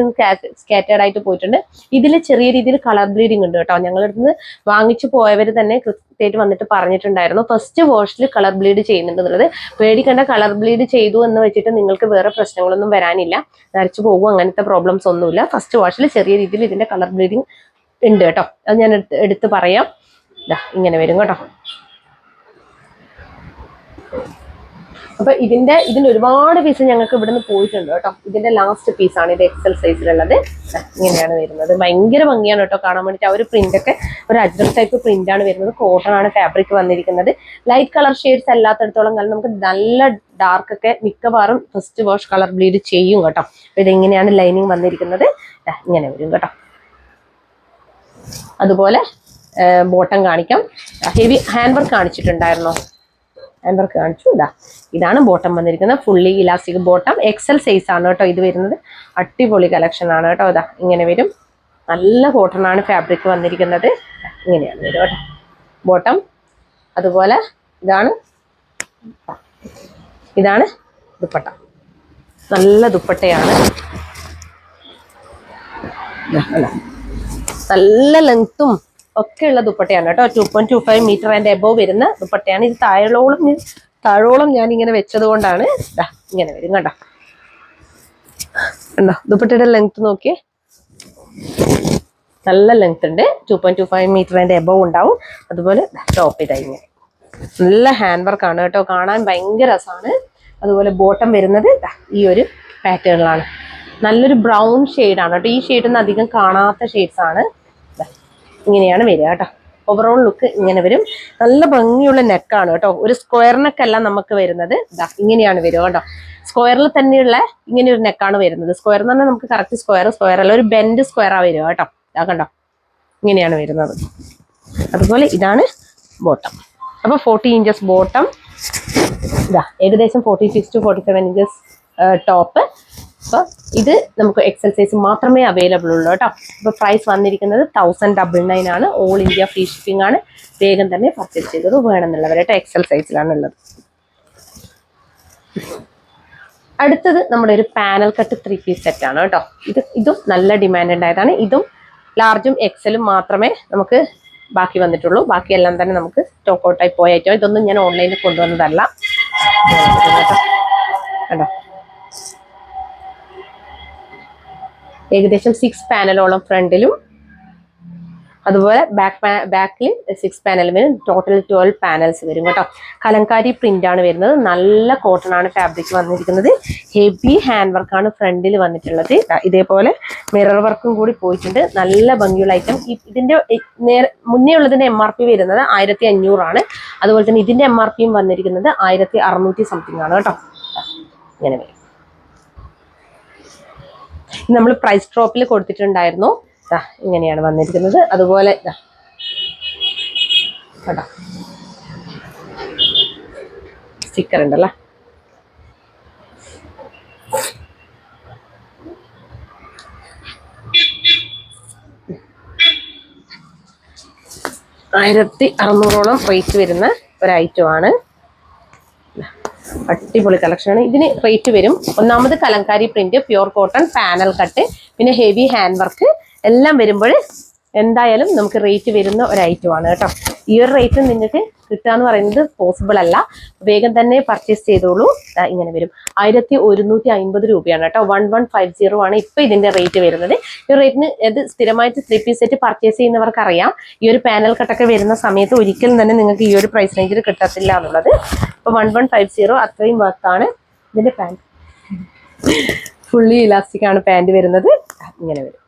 Speaker 1: സ്കാറ്റേർഡ് ആയിട്ട് പോയിട്ടുണ്ട്. ഇതിൽ ചെറിയ രീതിയിൽ കളർ ബ്ലീഡിങ് ഉണ്ട് കേട്ടോ. ഞങ്ങളുടെ അടുത്ത് നിന്ന് വാങ്ങിച്ചു പോയവർ തന്നെ കൃത്യമായിട്ട് വന്നിട്ട് പറഞ്ഞിട്ടുണ്ടായിരുന്നു ഫസ്റ്റ് വാഷിൽ കളർ ബ്ലീഡ് ചെയ്യുന്നുണ്ട് എന്നുള്ളത്. പേടിക്കേണ്ട, കളർ ബ്ലീഡ് ചെയ്തു എന്ന് വെച്ചിട്ട് നിങ്ങൾക്ക് വേറെ പ്രശ്നങ്ങളൊന്നും വരാനില്ല. നരച്ചു പോകും, അങ്ങനത്തെ പ്രോബ്ലംസ് ഒന്നുമില്ല. ഫസ്റ്റ് വാഷിൽ ചെറിയ രീതിയിൽ ഇതിന്റെ കളർ ബ്ലീഡിങ് ഉണ്ട് കേട്ടോ. അത് ഞാൻ എടുത്ത് പറയാം. ഇങ്ങനെ വരും കേട്ടോ. അപ്പൊ ഇതിന്റെ ഒരുപാട് പീസ് ഞങ്ങൾക്ക് ഇവിടുന്ന് പോയിട്ടുണ്ട് കേട്ടോ. ഇതിന്റെ ലാസ്റ്റ് പീസാണ് ഇത്, എക്സൽ സൈസിലുള്ളത്. ഇങ്ങനെയാണ് വരുന്നത്. ഭയങ്കര ഭംഗിയാണ് കേട്ടോ കാണാൻ വേണ്ടിയിട്ട്. ആ ഒരു പ്രിന്റ് ഒക്കെ ഒരു അജ്രക് ടൈപ്പ് പ്രിന്റ് ആണ് വരുന്നത്. കോട്ടൺ ആണ് ഫാബ്രിക് വന്നിരിക്കുന്നത്. ലൈറ്റ് കളർ ഷെയ്ഡ്സ് അല്ലാത്തടത്തോളം കാലം നമുക്ക് നല്ല ഡാർക്ക് ഒക്കെ മിക്കവാറും ഫസ്റ്റ് വാഷ് കളർ ബ്ലീഡ് ചെയ്യും കേട്ടോ. അപ്പൊ ഇതെങ്ങനെയാണ് ലൈനിങ് വന്നിരിക്കുന്നത്. ഇങ്ങനെ വരും കേട്ടോ. അതുപോലെ ബോട്ടം കാണിക്കാം. ഹെവി ഹാൻഡ് വർക്ക് കാണിച്ചിട്ടുണ്ടായിരുന്നോ? ഹാൻഡ് വർക്ക് കാണിച്ചു. ഇതാണ് ബോട്ടം വന്നിരിക്കുന്നത്. Fully elastic bottom. XL size ആണ് കേട്ടോ ഇത് വരുന്നത്. അടിപൊളി കളക്ഷൻ ആണ് കേട്ടോ. ഇങ്ങനെ വരും. നല്ല കോട്ടൺ ആണ് ഫാബ്രിക് വന്നിരിക്കുന്നത്. ഇങ്ങനെയാണ് വരും കേട്ടോ ബോട്ടം. അതുപോലെ ഇതാണ് ദുപ്പട്ട. നല്ല ദുപ്പട്ടയാണ്. നല്ല ലെങ്ത്തും ഒക്കെ ഉള്ള ദുപ്പട്ടയാണ് കേട്ടോ. 2.25 മീറ്റർ ആൻഡ് എബോവ് വരുന്ന ദുപ്പട്ടയാണ്. ഇത് താഴോളം ഞാൻ ഇങ്ങനെ വെച്ചത് കൊണ്ടാണ് ഇങ്ങനെ വരും കേട്ടോ. കണ്ടോ ദുപ്പട്ടയുടെ ലെങ്ത് നോക്കിയേ, നല്ല ലെങ്ത് ഉണ്ട്. 2.25 മീറ്റർ ആൻഡ് എബോവ് ഉണ്ടാവും. അതുപോലെ ടോപ്പ് ഇങ്ങനെ നല്ല ഹാൻഡ് വർക്ക് ആണ് കേട്ടോ. കാണാൻ ഭയങ്കര രസമാണ്. അതുപോലെ ബോട്ടം വരുന്നത് ഈ ഒരു പാറ്റേണിലാണ്. നല്ലൊരു ബ്രൗൺ ഷെയ്ഡാണ് കേട്ടോ. ഈ ഷെയ്ഡൊന്നും അധികം കാണാത്ത ഷെയ്ഡ്സ് ആണ്. ഇങ്ങനെയാണ് വരിക കേട്ടോ. ഓവറോൾ ലുക്ക് ഇങ്ങനെ വരും. നല്ല ഭംഗിയുള്ള നെക്കാണ് കേട്ടോ. ഒരു സ്ക്വയർ നെക്കല്ല നമുക്ക് വരുന്നത്. ഇങ്ങനെയാണ് വരിക കേട്ടോ. സ്ക്വയറിൽ തന്നെയുള്ള ഇങ്ങനെ ഒരു നെക്കാണ് വരുന്നത്. സ്ക്വയർ എന്ന് പറഞ്ഞാൽ നമുക്ക് കറക്റ്റ് സ്ക്വയർ അല്ല, ഒരു ബെൻഡ് സ്ക്വയറാ വരിക കേട്ടോ. കണ്ടോ, ഇങ്ങനെയാണ് വരുന്നത്. അതുപോലെ ഇതാണ് ബോട്ടം. അപ്പൊ 40 ഇഞ്ചസ് ബോട്ടം. ഏകദേശം 46 to 47 ഇഞ്ചസ് ടോപ്പ്. അപ്പൊ ഇത് നമുക്ക് എക്സൽ സൈസ് മാത്രമേ അവൈലബിൾ ഉള്ളൂ കേട്ടോ. അപ്പൊ പ്രൈസ് വന്നിരിക്കുന്നത് 1099 ആണ്. ഓൾ ഇന്ത്യ ഫ്രീ ഷിപ്പിംഗ് ആണ്. വേഗം തന്നെ പർച്ചേസ് ചെയ്തത് വേണമെന്നുള്ളവരായിട്ട് എക്സൽ സൈസിലാണ് ഉള്ളത്. അടുത്തത് നമ്മുടെ ഒരു പാനൽ കട്ട് 3 പീസ് സെറ്റ് ആണ് കേട്ടോ. ഇതും നല്ല ഡിമാൻഡ് ഉണ്ടായതാണ്. ഇതും ലാർജും എക്സലും മാത്രമേ നമുക്ക് ബാക്കി വന്നിട്ടുള്ളൂ. ബാക്കിയെല്ലാം തന്നെ നമുക്ക് സ്റ്റോക്ക് ഔട്ടായി പോയ ഐറ്റം. ഇതൊന്നും ഞാൻ ഓൺലൈനിൽ കൊണ്ടുവന്നതല്ല കേട്ടോ. ഏകദേശം 6 പാനലോളം ഫ്രണ്ടിലും അതുപോലെ ബാക്കിൽ 6 പാനലും വരും. ടോട്ടൽ 12 പാനൽസ് വരും കേട്ടോ. കലങ്കാരി പ്രിന്റ് ആണ് വരുന്നത്. നല്ല കോട്ടൺ ആണ് ഫാബ്രിക് വന്നിരിക്കുന്നത്. ഹെവി ഹാൻഡ് വർക്കാണ് ഫ്രണ്ടിൽ വന്നിട്ടുള്ളത്. ഇതേപോലെ മിറർ വർക്കും കൂടി പോയിട്ടുണ്ട്. നല്ല ഭംഗിയുള്ള ഐറ്റം. ഇതിന്റെ മുന്നേ ഉള്ളതിന്റെ MRP വരുന്നത് 1500 ആണ്. അതുപോലെ തന്നെ ഇതിന്റെ MRPയും വന്നിരിക്കുന്നത് 1600 സംതിങ് ആണ് കേട്ടോ. ഇങ്ങനെ വരും. നമ്മൾ പ്രൈസ് ഡ്രോപ്പിൽ കൊടുത്തിട്ടുണ്ടായിരുന്നു. ഇങ്ങനെയാണ് വന്നിരിക്കുന്നത്. അതുപോലെ കേട്ടോ സ്റ്റിക്കർ ഉണ്ടല്ലോ. $1600 റേറ്റ് വരുന്ന ഒരു ഐറ്റമാണ്. അടിപൊളി കളക്ഷനാണ്. ഇതിന് റേറ്റ് വരും, ഒന്നാമത് Kalamkari print, pure cotton, panel cut, പിന്നെ ഹെവി ഹാൻഡ് വർക്ക് എല്ലാം വരുമ്പോൾ എന്തായാലും നമുക്ക് റേറ്റ് വരുന്ന ഒരു ഐറ്റമാണ് കേട്ടോ. ഈ ഒരു റേറ്റ് നിങ്ങൾക്ക് കിട്ടുക എന്ന് പറയുന്നത് പോസിബിൾ അല്ല. വേഗം തന്നെ പർച്ചേസ് ചെയ്തോളൂ. ഇങ്ങനെ വരും. 1150 രൂപയാണ് കേട്ടോ. 1150 ആണ് ഇപ്പൊ ഇതിന്റെ റേറ്റ് വരുന്നത്. ഈ റേറ്റിന് ഇത് സ്ഥിരമായിട്ട് 3 പീസ് സെറ്റ് പർച്ചേസ് ചെയ്യുന്നവർക്ക് അറിയാം, ഈ ഒരു പാനൽ കട്ടൊക്കെ വരുന്ന സമയത്ത് ഒരിക്കലും തന്നെ നിങ്ങൾക്ക് ഈ ഒരു പ്രൈസ് റേഞ്ചിൽ കിട്ടത്തില്ല എന്നുള്ളത്. ഇപ്പൊ 1150 അത്രയും വർത്താണ്. ഇതിന്റെ പാൻറ് ഫുള്ളി ഇലാസ്റ്റിക് ആണ് പാൻറ് വരുന്നത്. ഇങ്ങനെ വരും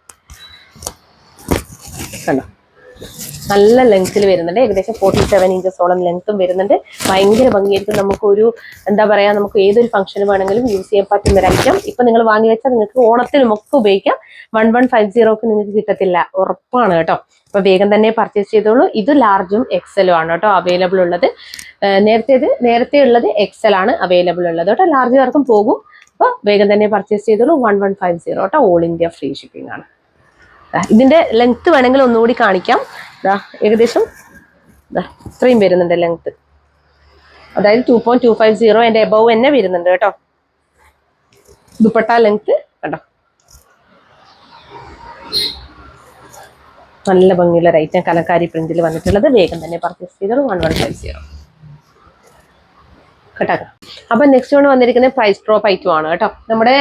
Speaker 1: കണ്ടോ, നല്ല ലെങ്ത്തിൽ വരുന്നുണ്ട്. ഏകദേശം 47 ഇഞ്ചസോളം ലെങ്ത്തും വരുന്നുണ്ട്. ഭയങ്കര ഭംഗിയായിരിക്കും. നമുക്കൊരു എന്താ പറയാ, നമുക്ക് ഏതൊരു ഫംഗ്ഷന് വേണമെങ്കിലും യൂസ് ചെയ്യാൻ പറ്റുന്ന ഒരു ഐറ്റം. ഇപ്പൊ നിങ്ങൾ വാങ്ങി വെച്ചാൽ നിങ്ങൾക്ക് ഓണത്തിനും ഒക്കെ ഉപയോഗിക്കാം. 1150 നിങ്ങൾക്ക് കിട്ടത്തില്ല, ഉറപ്പാണ് കേട്ടോ. അപ്പൊ വേഗം തന്നെ പർച്ചേസ് ചെയ്തോളൂ. ഇത് ലാർജും എക്സലും ആണ് കേട്ടോ അവൈലബിൾ ഉള്ളത്. നേരത്തെ ഉള്ളത് എക്സൽ ആണ് അവൈലബിൾ ഉള്ളത് കേട്ടോ. ലാർജ് ആർക്കും പോകും. അപ്പൊ വേഗം തന്നെ പർച്ചേസ് ചെയ്തോളൂ. 1150 കേട്ടോ. ഓൾ ഇന്ത്യ ഫ്രീ ഷിപ്പിംഗ് ആണ്. ഇതിന്റെ ലെങ്ത് വേണമെങ്കിൽ ഒന്നുകൂടി കാണിക്കാം. ഏകദേശം ഇത്രയും വരുന്നുണ്ട് ലെങ്ത്, അതായത് 2.250 അതിന്റെ എബവ് തന്നെ വരുന്നുണ്ട് കേട്ടോ. ദുപ്പട്ട ലെങ്ത് കേട്ടോ. നല്ല ഭംഗിയുള്ള ഒരു ഐറ്റം കലങ്കാരി പ്രിന്റിൽ വന്നിട്ടുള്ളത്. വേഗം തന്നെ പർച്ചേസ് ചെയ്തോളൂ. 1150 കേട്ടോ. അപ്പൊ നെക്സ്റ്റ് കൊണ്ട് വന്നിരിക്കുന്നത് പ്രൈസ് ഡ്രോപ്പ് ഐറ്റം ആണ് കേട്ടോ. നമ്മുടെ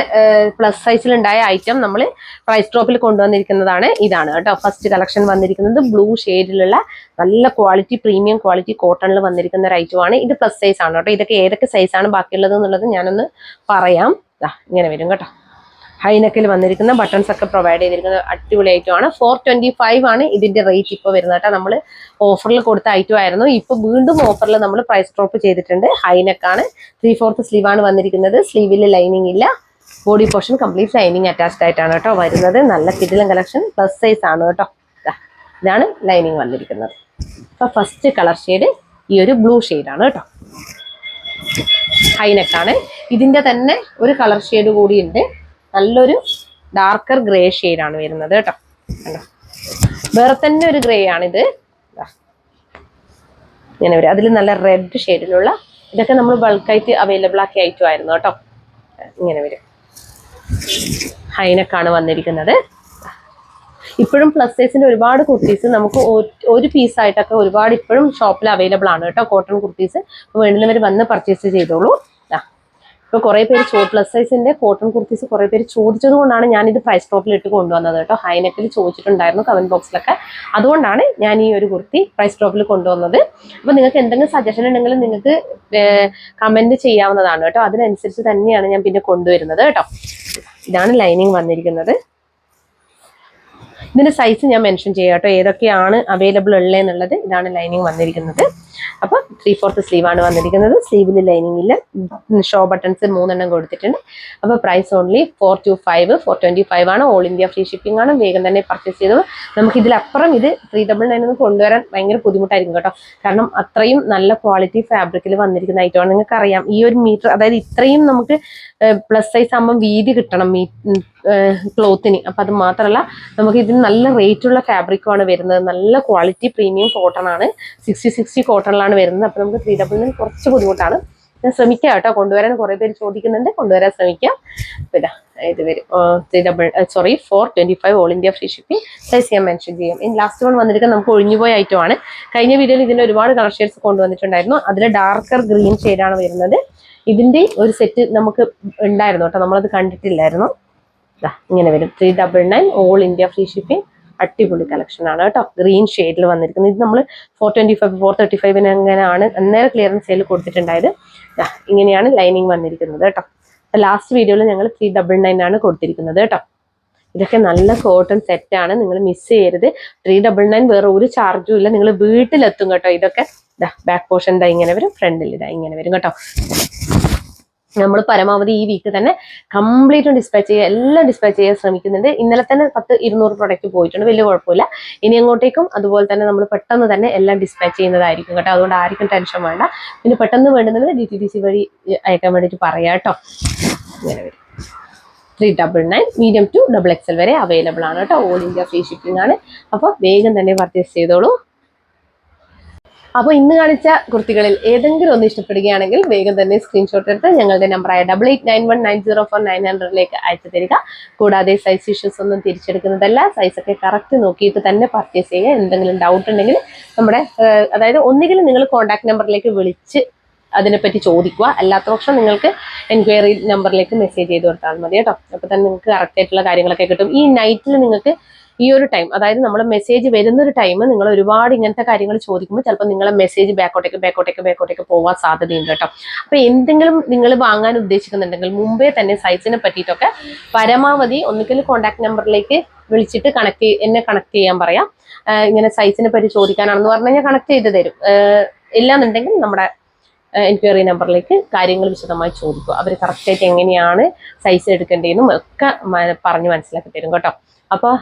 Speaker 1: പ്ലസ് സൈസിൽ ഉണ്ടായ ഐറ്റം നമ്മൾ പ്രൈസ് ഡ്രോപ്പിൽ കൊണ്ടുവന്നിരിക്കുന്നതാണ്. ഇതാണ് കേട്ടോ ഫസ്റ്റ് കളക്ഷൻ വന്നിരിക്കുന്നത്. ബ്ലൂ ഷെയ്ഡിലുള്ള നല്ല ക്വാളിറ്റി പ്രീമിയം ക്വാളിറ്റി കോട്ടണിൽ വന്നിരിക്കുന്ന ഒരു ഐറ്റം ആണ്. ഇത് പ്ലസ് സൈസ് ആണ് കേട്ടോ. ഇതൊക്കെ ഏതൊക്കെ സൈസാണ് ബാക്കിയുള്ളത് എന്നുള്ളത് ഞാനൊന്ന് പറയാം. ഇങ്ങനെ വരും കേട്ടോ. ഹൈനെക്കിൽ വന്നിരിക്കുന്ന ബട്ടൺസ് ഒക്കെ പ്രൊവൈഡ് ചെയ്തിരിക്കുന്ന അടിപൊളി ഐറ്റം ആണ്. 425 ആണ് ഇതിന്റെ റേറ്റ് ഇപ്പോൾ വരുന്നത് കേട്ടോ. നമ്മൾ ഓഫറിൽ കൊടുത്ത ഐറ്റം ആയിരുന്നു. ഇപ്പൊ വീണ്ടും ഓഫറിൽ നമ്മൾ പ്രൈസ് ഡ്രോപ്പ് ചെയ്തിട്ടുണ്ട്. ഹൈനെക്കാണ്, 3/4 സ്ലീവ് ആണ് വന്നിരിക്കുന്നത്. സ്ലീവിൽ ലൈനിങ് ഇല്ല. Body portion complete lining attached ആയിട്ടാണ് കേട്ടോ വരുന്നത്. നല്ല കിടിലൻ കളക്ഷൻ, പ്ലസ് സൈസ് ആണ് കേട്ടോ. ഇതാണ് ലൈനിങ് വന്നിരിക്കുന്നത്. അപ്പൊ ഫസ്റ്റ് കളർ ഷെയ്ഡ് ഈ ഒരു ബ്ലൂ ഷെയ്ഡാണ് കേട്ടോ. ഹൈനെക്കാണ്. ഇതിന്റെ തന്നെ ഒരു കളർ ഷെയ്ഡ് കൂടിയുണ്ട്. നല്ലൊരു ഡാർക്കർ ഗ്രേ ഷെയ്ഡാണ് വരുന്നത് കേട്ടോ. വേറെ തന്നെ ഒരു ഗ്രേ ആണിത്. ഇങ്ങനെ വരും. അതിൽ നല്ല റെഡ് ഷെയ്ഡിലുള്ള ഇതൊക്കെ നമ്മൾ ബൾക്കായിട്ട് അവൈലബിൾ ആക്കിയ ഐറ്റം ആയിരുന്നു കേട്ടോ. ഇങ്ങനെ വരും. ഹൈനെക്കാണ് വന്നിരിക്കുന്നത്. ഇപ്പോഴും പ്ലസ് സൈസിന്റെ ഒരുപാട് കുർത്തീസ് നമുക്ക് ഒരു പീസായിട്ടൊക്കെ ഒരുപാട് ഇപ്പോഴും ഷോപ്പിൽ അവൈലബിൾ ആണ് കേട്ടോ. കോട്ടൺ കുർത്തീസ് വേണ്ടുന്നവർ വന്ന് പർച്ചേസ് ചെയ്തോളൂ. ഇപ്പൊ കുറെ പേര് പ്ലസ് സൈസിന്റെ കോട്ടൺ കുർത്തീസ് കുറെ പേര് ചോദിച്ചത് കൊണ്ടാണ് ഞാൻ ഇത് പ്രൈസ് ഡ്രോപ്പിൽ ഇട്ട് കൊണ്ടുവന്നത് കേട്ടോ. ഹൈനെക്കിൽ ചോദിച്ചിട്ടുണ്ടായിരുന്നു കമന്റ് ബോക്സിലൊക്കെ. അതുകൊണ്ടാണ് ഞാൻ ഈ ഒരു കുർത്തി പ്രൈസ് ഡ്രോപ്പിൽ കൊണ്ടുവന്നത്. അപ്പൊ നിങ്ങൾക്ക് എന്തെങ്കിലും സജഷൻ ഉണ്ടെങ്കിലും നിങ്ങൾക്ക് കമന്റ് ചെയ്യാവുന്നതാണ് കേട്ടോ. അതിനനുസരിച്ച് തന്നെയാണ് ഞാൻ പിന്നെ കൊണ്ടുവരുന്നത് കേട്ടോ. ഇതാണ് ലൈനിങ് വന്നിരിക്കുന്നത്. ഇതിന്റെ സൈസ് ഞാൻ മെൻഷൻ ചെയ്യാം കേട്ടോ, ഏതൊക്കെയാണ് അവൈലബിൾ ഉള്ളതെന്നുള്ളത്. ഇതാണ് ലൈനിങ് വന്നിരിക്കുന്നത്. അപ്പൊ 3/4 സ്ലീവ് ആണ് വന്നിരിക്കുന്നത്. സ്ലീവിൽ ലൈനിങ് ഇല്ല. ഷോ ബട്ടൺസ് 3 കൊടുത്തിട്ടുണ്ട്. അപ്പൊ പ്രൈസ് ഓൺലി 425 ആണ്. ഓൾ ഇന്ത്യ ഫ്രീ ഷിപ്പിംഗ് ആണ്. വേഗം തന്നെ പർച്ചേസ് ചെയ്തു. നമുക്ക് ഇതിലപ്പുറം ഇത് 399 കൊണ്ടുവരാൻ ഭയങ്കര ബുദ്ധിമുട്ടായിരിക്കും കേട്ടോ. കാരണം അത്രയും നല്ല ക്വാളിറ്റി ഫാബ്രിക്കിൽ വന്നിരിക്കുന്ന ഐറ്റമാണ്. നിങ്ങൾക്ക് അറിയാം ഈ ഒരു മീറ്റർ, അതായത് ഇത്രയും നമുക്ക് പ്ലസ് സൈസ് ആകുമ്പോൾ വീതി കിട്ടണം ക്ലോത്തിന്. അപ്പൊ അത് മാത്രമല്ല നമുക്ക് ഇതിന് നല്ല റേറ്റ് ഉള്ള ഫാബ്രിക്കുമാണ് വരുന്നത്. നല്ല ക്വാളിറ്റി പ്രീമിയം കോട്ടൺ ആണ്. 60 കോട്ടണിലാണ് വരുന്നത്. അപ്പൊ നമുക്ക് 399 കുറച്ച് ബുദ്ധിമുട്ടാണ്. ഞാൻ ശ്രമിക്കാം കേട്ടോ കൊണ്ടുവരാൻ. കുറെ പേര് ചോദിക്കുന്നുണ്ട്, കൊണ്ടുവരാൻ ശ്രമിക്കാം. പിന്നെ ഇത് വരും 425 all India free shipping. Size ഞാൻ മെൻഷൻ ചെയ്യും. ഇനി ലാസ്റ്റ് വൺ വന്നിരിക്കുന്നത് നമുക്ക് ഒഴിഞ്ഞുപോയ ഐറ്റം ആണ്. കഴിഞ്ഞ വീഡിയോയിൽ ഇതിന്റെ ഒരുപാട് കളർ ഷെയ്ഡ്സ് കൊണ്ടുവന്നിട്ടുണ്ടായിരുന്നു. അതിൽ ഡാർക്കർ ഗ്രീൻ ഷെയ്ഡാണ് വരുന്നത്. ഇതിന്റെ ഒരു സെറ്റ് നമുക്ക് ഉണ്ടായിരുന്നു കേട്ടോ, നമ്മളത് കണ്ടിട്ടില്ലായിരുന്നു. ഇങ്ങനെ വരും. 399 ഓൾ ഇന്ത്യ ഫ്രീ ഷിപ്പിംഗ്. അടിപൊളി കളക്ഷൻ ആണ് കേട്ടോ. ഗ്രീൻ ഷെയ്ഡിൽ വന്നിരിക്കുന്നത്. ഇത് നമ്മൾ 425 435 അങ്ങനെയാണ് അന്നേരം ക്ലിയറൻസ് സെയിൽ കൊടുത്തിട്ടുണ്ടായത്. ഇങ്ങനെയാണ് ലൈനിങ് വന്നിരിക്കുന്നത് കേട്ടോ. ലാസ്റ്റ് വീഡിയോയിൽ ഞങ്ങൾ 399 ആണ് കൊടുത്തിരിക്കുന്നത് കേട്ടോ. ഇതൊക്കെ നല്ല കോട്ടൺ സെറ്റാണ്, നിങ്ങൾ മിസ് ചെയ്യരുത്. 399 വേറെ ഒരു ചാർജും ഇല്ല. നിങ്ങൾ വീട്ടിലെത്തും കേട്ടോ. ഇതൊക്കെ ബാക്ക് പോർഷൻ ഇങ്ങനെ വരും, ഫ്രണ്ടിൽ ഇങ്ങനെ വരും കേട്ടോ. നമ്മൾ പരമാവധി ഈ വീക്ക് തന്നെ കംപ്ലീറ്റും ഡിസ്പാച്ച് ചെയ്യുക, എല്ലാം ഡിസ്പാച്ച് ചെയ്യാൻ ശ്രമിക്കുന്നുണ്ട്. ഇന്നലെ തന്നെ 100-200 പ്രൊഡക്റ്റ് പോയിട്ടുണ്ട്, വലിയ കുഴപ്പമില്ല. ഇനി അങ്ങോട്ടേക്കും അതുപോലെ തന്നെ നമ്മൾ പെട്ടെന്ന് തന്നെ എല്ലാം ഡിസ്പാച്ച് ചെയ്യുന്നതായിരിക്കും കേട്ടോ. അതുകൊണ്ട് ആർക്കും ടെൻഷൻ വേണ്ട. പിന്നെ പെട്ടെന്ന് വേണ്ടുന്നത് DTDC വഴി അയക്കാൻ വേണ്ടിയിട്ട് പറയാം കേട്ടോ. ഇങ്ങനെ വരും 399 മീഡിയം ടു XXL വരെ അവൈലബിൾ ആണ് കേട്ടോ. ഓൾ ഇന്ത്യ ഫ്രീ ഷിപ്പിംഗ് ആണ്. അപ്പോൾ വേഗം തന്നെ പർച്ചേസ് ചെയ്തോളൂ. അപ്പോൾ ഇന്ന് കാണിച്ച കുർത്തികളിൽ ഏതെങ്കിലും ഒന്ന് ഇഷ്ടപ്പെടുകയാണെങ്കിൽ വേഗം തന്നെ സ്ക്രീൻഷോട്ട് എടുത്ത് ഞങ്ങളുടെ നമ്പറായ 8891904900 അയച്ചു തരിക. കൂടാതെ സൈസ് ഇഷ്യൂസ് ഒന്നും തിരിച്ചെടുക്കുന്നതല്ല, സൈസൊക്കെ കറക്റ്റ് നോക്കിയിട്ട് തന്നെ പർച്ചേസ് ചെയ്യുക. എന്തെങ്കിലും ഡൗട്ട് ഉണ്ടെങ്കിൽ നമ്മുടെ അതായത് ഒന്നുകിൽ നിങ്ങൾ കോൺടാക്ട് നമ്പറിലേക്ക് വിളിച്ച് അതിനെപ്പറ്റി ചോദിക്കുക, അല്ലാത്ത പക്ഷം നിങ്ങൾക്ക് എൻക്വയറി നമ്പറിലേക്ക് മെസ്സേജ് ചെയ്ത് കൊടുത്താൽ മതി കേട്ടോ. അപ്പോൾ തന്നെ നിങ്ങൾക്ക് കറക്റ്റ് ആയിട്ടുള്ള കാര്യങ്ങളൊക്കെ കിട്ടും. ഈ നൈറ്റിൽ നിങ്ങൾക്ക് ഈ ഒരു ടൈം, അതായത് നമ്മുടെ മെസ്സേജ് വരുന്നൊരു ടൈം നിങ്ങൾ ഒരുപാട് ഇങ്ങനത്തെ കാര്യങ്ങൾ ചോദിക്കുമ്പോൾ ചിലപ്പോൾ നിങ്ങളെ മെസ്സേജ് ബാക്കോട്ടേക്ക് പോകാൻ സാധ്യതയുണ്ട് കേട്ടോ. അപ്പോൾ എന്തെങ്കിലും നിങ്ങൾ വാങ്ങാൻ ഉദ്ദേശിക്കുന്നുണ്ടെങ്കിൽ മുമ്പേ തന്നെ സൈസിനെ പറ്റിയിട്ടൊക്കെ പരമാവധി ഒന്നുകിൽ കോൺടാക്ട് നമ്പറിലേക്ക് വിളിച്ചിട്ട് എന്നെ കണക്ട് ചെയ്യാൻ പറയാം. ഇങ്ങനെ സൈസിനെ പറ്റി ചോദിക്കാനാണെന്ന് പറഞ്ഞു കഴിഞ്ഞാൽ കണക്ട് ചെയ്ത് തരും. ഇല്ലാന്നുണ്ടെങ്കിൽ നമ്മുടെ എൻക്വയറി നമ്പറിലേക്ക് കാര്യങ്ങൾ വിശദമായി ചോദിക്കുക. അവർ കറക്റ്റായിട്ട് എങ്ങനെയാണ് സൈസ് എടുക്കേണ്ടതെന്നും ഒക്കെ പറഞ്ഞ് മനസ്സിലാക്കി തരും കേട്ടോ. അപ്പോൾ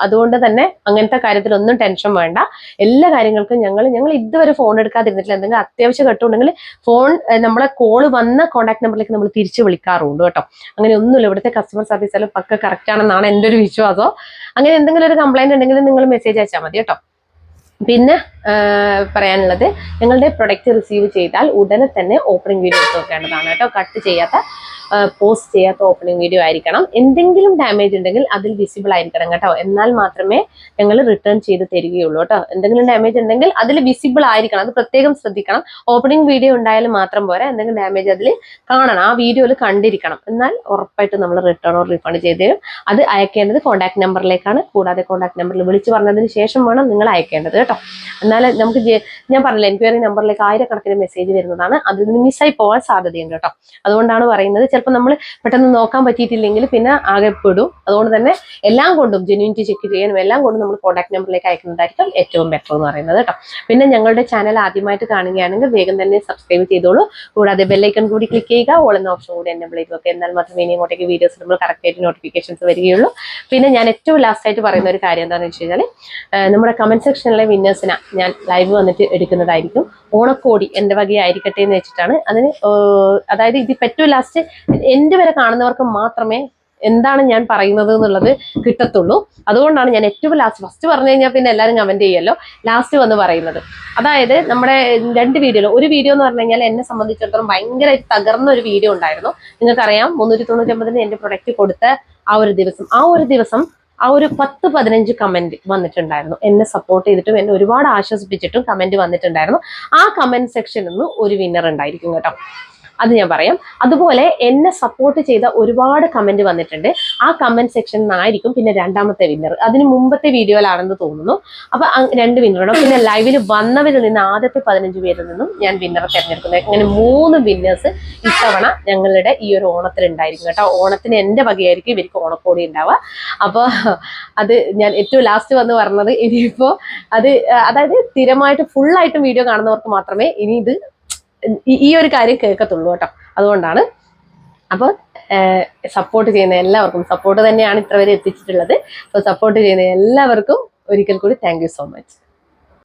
Speaker 1: അതുകൊണ്ട് തന്നെ അങ്ങനത്തെ കാര്യത്തിലൊന്നും ടെൻഷൻ വേണ്ട. എല്ലാ കാര്യങ്ങൾക്കും ഞങ്ങൾ ഇതുവരെ ഫോൺ എടുക്കാതിരുന്നിട്ടില്ല. എന്തെങ്കിലും അത്യാവശ്യം ഘട്ടമുണ്ടെങ്കിൽ ഫോൺ നമ്മളെ കോള് വന്ന കോൺടാക്ട് നമ്പറിലേക്ക് നമ്മൾ തിരിച്ച് വിളിക്കാറുണ്ട് കേട്ടോ. അങ്ങനെ ഒന്നുമില്ല. ഇവിടുത്തെ കസ്റ്റമർ സർവീസ് എല്ലാം പക്ക കറക്റ്റ് ആണെന്നാണ് എൻ്റെ ഒരു വിശ്വാസം. അങ്ങനെ എന്തെങ്കിലും ഒരു കംപ്ലൈന്റ് ഉണ്ടെങ്കിൽ നിങ്ങൾ മെസ്സേജ് അയച്ചാൽ മതി കേട്ടോ. പിന്നെ പറയാനുള്ളത്, ഞങ്ങളുടെ പ്രൊഡക്റ്റ് റിസീവ് ചെയ്താൽ ഉടനെ തന്നെ ഓപ്പണിംഗ് വീഡിയോ എടുത്ത് വെക്കേണ്ടതാണ് കേട്ടോ. കട്ട് ചെയ്യാത്ത പോസ്റ്റ് ചെയ്യാത്ത ഓപ്പണിംഗ് വീഡിയോ ആയിരിക്കണം. എന്തെങ്കിലും ഡാമേജ് ഉണ്ടെങ്കിൽ അതിൽ വിസിബിൾ ആയിരിക്കണം കേട്ടോ. എന്നാൽ മാത്രമേ ഞങ്ങൾ റിട്ടേൺ ചെയ്ത് തരികയുള്ളൂ കേട്ടോ. എന്തെങ്കിലും ഡാമേജ് ഉണ്ടെങ്കിൽ അതിൽ വിസിബിൾ ആയിരിക്കണം, അത് പ്രത്യേകം ശ്രദ്ധിക്കണം. ഓപ്പണിംഗ് വീഡിയോ ഉണ്ടായാലും മാത്രം പോരാ, എന്തെങ്കിലും ഡാമേജ് അതിൽ കാണണം, ആ വീഡിയോയിൽ കണ്ടിരിക്കണം. എന്നാൽ ഉറപ്പായിട്ട് നമ്മൾ റിട്ടേൺ ഓർ റീഫണ്ട് ചെയ്ത് തരും. അത് അയക്കേണ്ടത് കോൺടാക്ട് നമ്പറിലേക്കാണ്. കൂടാതെ കോൺടാക്ട് നമ്പറിൽ വിളിച്ച് പറഞ്ഞതിന് ശേഷം വേണം നിങ്ങൾ അയക്കേണ്ടത് കേട്ടോ. എന്നാൽ നമുക്ക് ഞാൻ പറഞ്ഞില്ല, എൻക്വയറി നമ്പറിലേക്ക് 1000 മെസ്സേജ് വരുന്നതാണ്. അതിൽ നിന്ന് മിസ്സായി പോകാൻ സാധ്യതയുണ്ട് കേട്ടോ. അതുകൊണ്ടാണ് പറയുന്നത്. ചിലപ്പോൾ നമ്മൾ പെട്ടെന്ന് നോക്കാൻ പറ്റിയിട്ടില്ലെങ്കിൽ പിന്നെ ആകെ പെടും. അതുകൊണ്ട് തന്നെ എല്ലാം കൊണ്ടും ജെന്യൂനിറ്റി ചെക്ക് ചെയ്യാനും എല്ലാം കൊണ്ടും നമ്മൾ കോൺടാക്ട് നമ്പറിലേക്ക് അയക്കുന്നതായിരിക്കും ഏറ്റവും ബെറ്റർ എന്ന് പറയുന്നത് കേട്ടോ. പിന്നെ ഞങ്ങളുടെ ചാനൽ ആദ്യമായിട്ട് കാണുകയാണെങ്കിൽ വേഗം തന്നെ സബ്സ്ക്രൈബ് ചെയ്തോളൂ. കൂടാതെ ബെല്ലൈക്കൺ കൂടി ക്ലിക്ക് ചെയ്യുക, ഓൾ എന്ന ഓപ്ഷൻ കൂടി എന്നെ വിളിക്കുക. എന്നാൽ മാത്രമേ ഇനി ഇങ്ങോട്ടേക്ക് വീഡിയോസ് നമ്മൾ കറക്റ്റായിട്ട് നോട്ടിഫിക്കേഷൻസ് വരികയുള്ളൂ. പിന്നെ ഞാൻ ഏറ്റവും ലാസ്റ്റ് ആയിട്ട് പറയുന്ന ഒരു കാര്യം എന്താണെന്ന് വെച്ച് കഴിഞ്ഞാൽ, നമ്മുടെ കമന്റ് സെക്ഷനിലെ വിന്നേഴ്സിനെ ഞാൻ ലൈവ് വന്നിട്ട് എടുക്കുന്നതായിരിക്കും. ഓണക്കോടി എൻ്റെ വകയായിരിക്കട്ടെ എന്ന് വെച്ചിട്ടാണ്. അതിന് അതായത് ഇത് ഏറ്റവും ലാസ്റ്റ് എൻ്റെ വരെ കാണുന്നവർക്ക് മാത്രമേ എന്താണ് ഞാൻ പറയുന്നത് എന്നുള്ളത് കിട്ടത്തുള്ളൂ. അതുകൊണ്ടാണ് ഞാൻ ഏറ്റവും ലാസ്റ്റ്, ഫസ്റ്റ് പറഞ്ഞു കഴിഞ്ഞാൽ പിന്നെ എല്ലാവരും കമന്റ് ചെയ്യുമല്ലോ, ലാസ്റ്റ് വന്ന് പറയുന്നത്. അതായത് നമ്മുടെ 2 വീഡിയോയിൽ ഒരു വീഡിയോ എന്ന് പറഞ്ഞു കഴിഞ്ഞാൽ എന്നെ സംബന്ധിച്ചിടത്തോളം ഭയങ്കരമായിട്ട് തകർന്ന ഒരു വീഡിയോ ഉണ്ടായിരുന്നു. നിങ്ങൾക്കറിയാം, 399 എൻ്റെ പ്രൊഡക്റ്റ് കൊടുത്ത ആ ഒരു ദിവസം ആ ഒരു 10-15 കമന്റ് വന്നിട്ടുണ്ടായിരുന്നു. എന്നെ സപ്പോർട്ട് ചെയ്തിട്ടും എന്നെ ഒരുപാട് ആശ്വസിപ്പിച്ചിട്ടും കമന്റ് വന്നിട്ടുണ്ടായിരുന്നു. ആ കമന്റ് സെക്ഷനിൽ നിന്ന് ഒരു വിന്നർ ഉണ്ടായിരിക്കും കേട്ടോ. അത് ഞാൻ പറയാം. അതുപോലെ എന്നെ സപ്പോർട്ട് ചെയ്ത ഒരുപാട് കമന്റ് വന്നിട്ടുണ്ട്. ആ കമന്റ് സെക്ഷൻ നിന്നായിരിക്കും പിന്നെ രണ്ടാമത്തെ വിന്നർ. അതിന് മുമ്പത്തെ വീഡിയോയിലാണെന്ന് തോന്നുന്നു. അപ്പൊ 2 വിന്നറാണ്. പിന്നെ ലൈവിൽ വന്നവരിൽ നിന്ന് ആദ്യത്തെ 15 പേരിൽ നിന്നും ഞാൻ വിന്നറെ തിരഞ്ഞെടുക്കുന്നത്. അങ്ങനെ 3 വിന്നേഴ്സ് ഇത്തവണ ഞങ്ങളുടെ ഈ ഒരു ഓണത്തിൽ ഉണ്ടായിരിക്കും കേട്ടോ. ഓണത്തിന് എൻ്റെ വകയായിരിക്കും ഇവർക്ക് ഓണക്കോടി ഉണ്ടാവുക. അപ്പോൾ അത് ഞാൻ ഏറ്റവും ലാസ്റ്റ് വന്ന് പറഞ്ഞത്. ഇനിയിപ്പോൾ അത് അതായത് സ്ഥിരമായിട്ട് ഫുള്ളായിട്ടും വീഡിയോ കാണുന്നവർക്ക് മാത്രമേ ഇനി ഇത് ഈ ഒരു കാര്യം കേൾക്കത്തുള്ളൂ കേട്ടോ. അതുകൊണ്ടാണ്. അപ്പോൾ സപ്പോർട്ട് ചെയ്യുന്ന എല്ലാവർക്കും, സപ്പോർട്ട് തന്നെയാണ് ഇത്ര വരെ എത്തിച്ചിട്ടുള്ളത്. അപ്പോൾ സപ്പോർട്ട് ചെയ്യുന്ന എല്ലാവർക്കും ഒരിക്കൽ കൂടി താങ്ക് യു സോ മച്ച്.